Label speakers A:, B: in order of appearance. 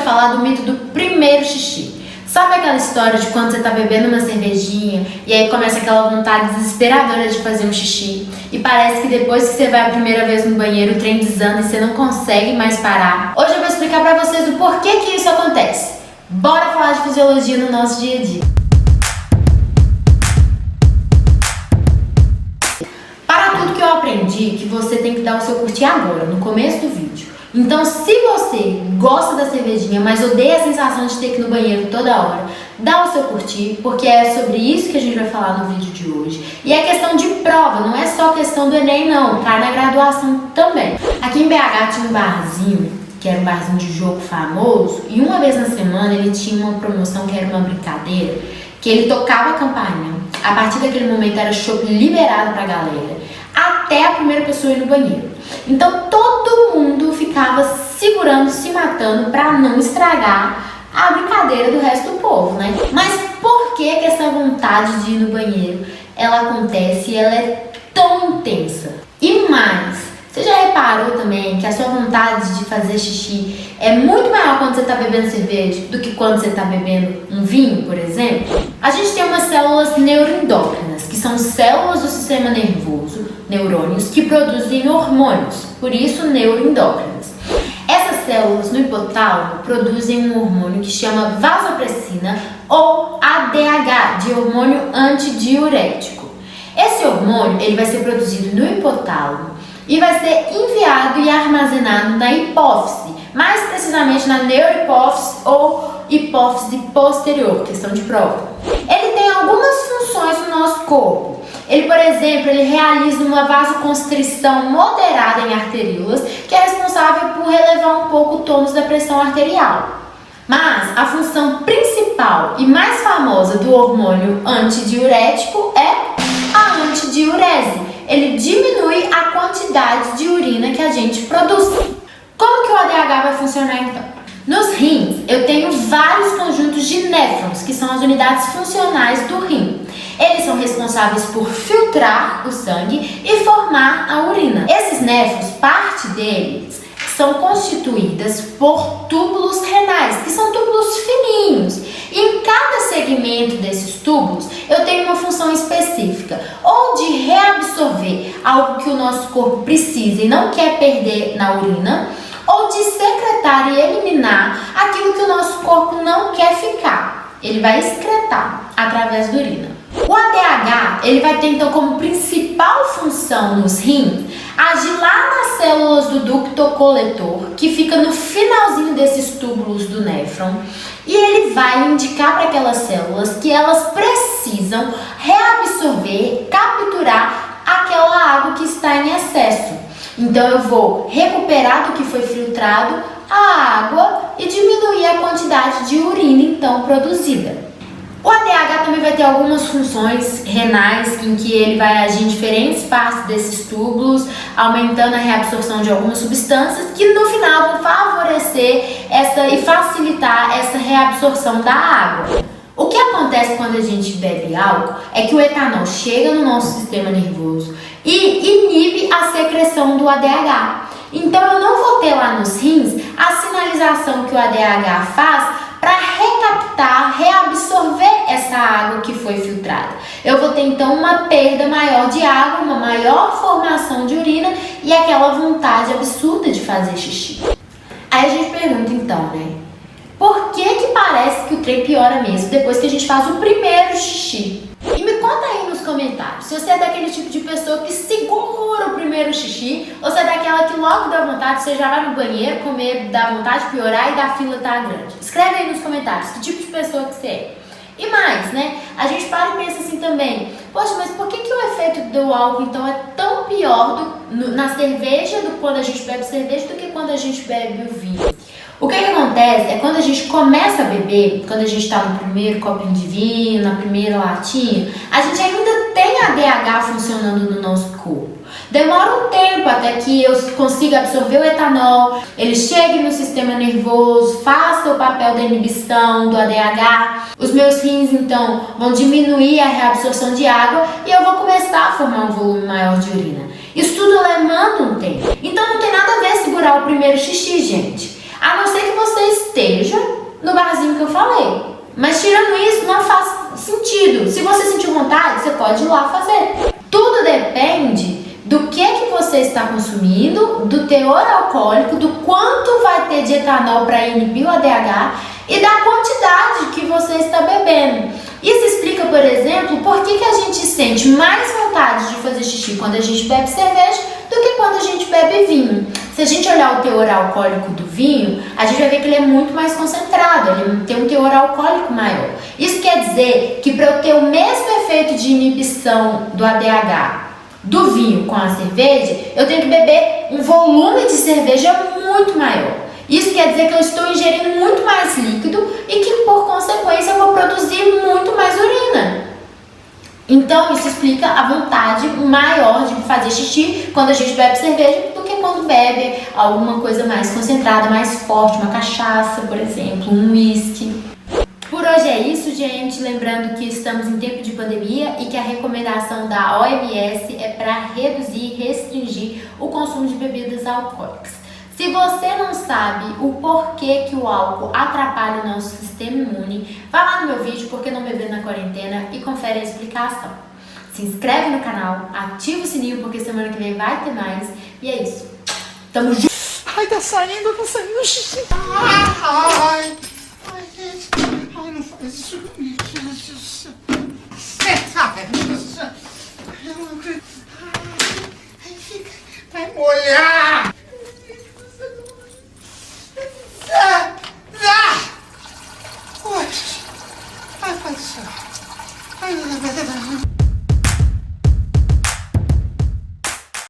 A: falar do mito do primeiro xixi. Sabe aquela história de quando você tá bebendo uma cervejinha e aí começa aquela vontade desesperadora de fazer um xixi e parece que depois que você vai a primeira vez no banheiro o trem desanda e você não consegue mais parar? Hoje eu vou explicar pra vocês o porquê que isso acontece. Bora falar de fisiologia no nosso dia a dia. Para tudo que eu aprendi, que você tem que dar o seu curtir agora, no começo do vídeo. Então, se você gosta da cervejinha, mas odeia a sensação de ter que ir no banheiro toda hora, dá o seu curtir, porque é sobre isso que a gente vai falar no vídeo de hoje. E é questão de prova, não é só questão do Enem não, cai na graduação também. Aqui em BH tinha um barzinho, que era um barzinho de jogo famoso, e uma vez na semana ele tinha uma promoção que era uma brincadeira, que ele tocava a campainha. A partir daquele momento era chopp liberado pra galera, até a primeira pessoa ir no banheiro. Então todo mundo ficava segurando, se matando pra não estragar a brincadeira do resto do povo, né? Mas por que essa vontade de ir no banheiro, ela acontece e ela é tão intensa? E mais, você já reparou também que a sua vontade de fazer xixi é muito maior quando você tá bebendo cerveja do que quando você tá bebendo um vinho, por exemplo? A gente tem umas células neuroendócrinas, que são células do sistema nervoso, neurônios, que produzem hormônios, por isso neuroendócrinas. Essas células no hipotálamo produzem um hormônio que chama vasopressina ou ADH, de hormônio antidiurético. Esse hormônio ele vai ser produzido no hipotálamo e vai ser enviado e armazenado na hipófise, mais precisamente na neurohipófise ou hipófise posterior, questão de prova. Ele tem algumas funções no nosso corpo. Ele, por exemplo, ele realiza uma vasoconstrição moderada em arteríolas, que é responsável por relevar um pouco o tônus da pressão arterial. Mas a função principal e mais famosa do hormônio antidiurético é a antidiurese. Ele diminui a quantidade de urina que a gente produz. Como que o ADH vai funcionar então? Nos rins, eu tenho vários conjuntos de néfrons, que são as unidades funcionais do rim. Eles são responsáveis por filtrar o sangue e formar a urina. Esses néfrons, parte deles, são constituídas por túbulos renais, que são túbulos fininhos. E em cada segmento desses túbulos, eu tenho uma função específica, ou de reabsorver algo que o nosso corpo precisa e não quer perder na urina, ou de secretar e eliminar aquilo que o nosso corpo não quer ficar. Ele vai excretar através da urina. O ADH, ele vai ter então como principal função nos rins agir lá nas células do ducto coletor, que fica no finalzinho desses túbulos do néfron, e ele vai indicar para aquelas células que elas precisam reabsorver, capturar aquela água que está em excesso. Então eu vou recuperar do que foi filtrado a água e diminuir a quantidade de urina então produzida. O ADH também vai ter algumas funções renais em que ele vai agir em diferentes partes desses túbulos, aumentando a reabsorção de algumas substâncias que no final vão favorecer e facilitar essa reabsorção da água. O que acontece quando a gente bebe álcool é que o etanol chega no nosso sistema nervoso e inibe a secreção do ADH. Então eu não vou ter lá nos rins a sinalização que o ADH faz para recaptar, reabsorver essa água que foi filtrada. Eu vou ter então uma perda maior de água, uma maior formação de urina e aquela vontade absurda de fazer xixi. Aí a gente pergunta então, né? Por que parece que o trem piora mesmo depois que a gente faz o primeiro xixi? E me conta aí nos comentários se você é daquele tipo de pessoa que segura o primeiro xixi ou se é daquela que logo dá vontade, você já vai no banheiro, comer, dá vontade de piorar e da fila tá grande. Escreve aí nos comentários que tipo de pessoa que você é. E mais, né? A gente para e pensa assim também, poxa, mas por que o efeito do álcool então é tão pior na cerveja quando a gente bebe cerveja do que quando a gente bebe o vinho? O que acontece é quando a gente começa a beber, quando a gente está no primeiro copinho de vinho, na primeira latinha, a gente ainda tem ADH funcionando no nosso corpo. Demora um tempo até que eu consiga absorver o etanol, ele chegue no sistema nervoso, faça o papel da inibição do ADH, os meus rins então vão diminuir a reabsorção de água e eu vou começar a formar um volume maior de urina. Isso tudo demanda um tempo. Então não tem nada a ver segurar o primeiro xixi, gente. A não ser que você esteja eu falei. Mas tirando isso, não faz sentido. Se você sentir vontade, você pode ir lá fazer. Tudo depende do que você está consumindo, do teor alcoólico, do quanto vai ter de etanol para inibir o ADH e da quantidade que você está bebendo. Isso explica, por exemplo, por que a gente sente mais vontade de fazer xixi quando a gente bebe cerveja do que quando a gente bebe vinho. Se a gente olhar o teor alcoólico do vinho, a gente vai ver que ele é muito mais concentrado, ele tem um teor alcoólico maior. Isso quer dizer que para eu ter o mesmo efeito de inibição do ADH do vinho com a cerveja, eu tenho que beber um volume de cerveja muito maior. Isso quer dizer que eu estou ingerindo muito mais líquido e que, por consequência, eu vou produzir muito mais urina. Então, isso explica a vontade maior de fazer xixi quando a gente bebe cerveja do que quando bebe alguma coisa mais concentrada, mais forte, uma cachaça, por exemplo, um uísque. Por hoje é isso, gente. Lembrando que estamos em tempo de pandemia e que a recomendação da OMS é para reduzir e restringir o consumo de bebidas alcoólicas. Se você não sabe o porquê que o álcool atrapalha o nosso sistema imune, vai lá no meu vídeo Por que não beber na quarentena e confere a explicação. Se inscreve no canal, ativa o sininho porque semana que vem vai ter mais. E é isso. Tamo junto.
B: Ai, tá saindo xixi. Ai, gente. Ai, não faz isso comigo, gente. Você sabe disso. Eu não acredito. Ai, vai molhar.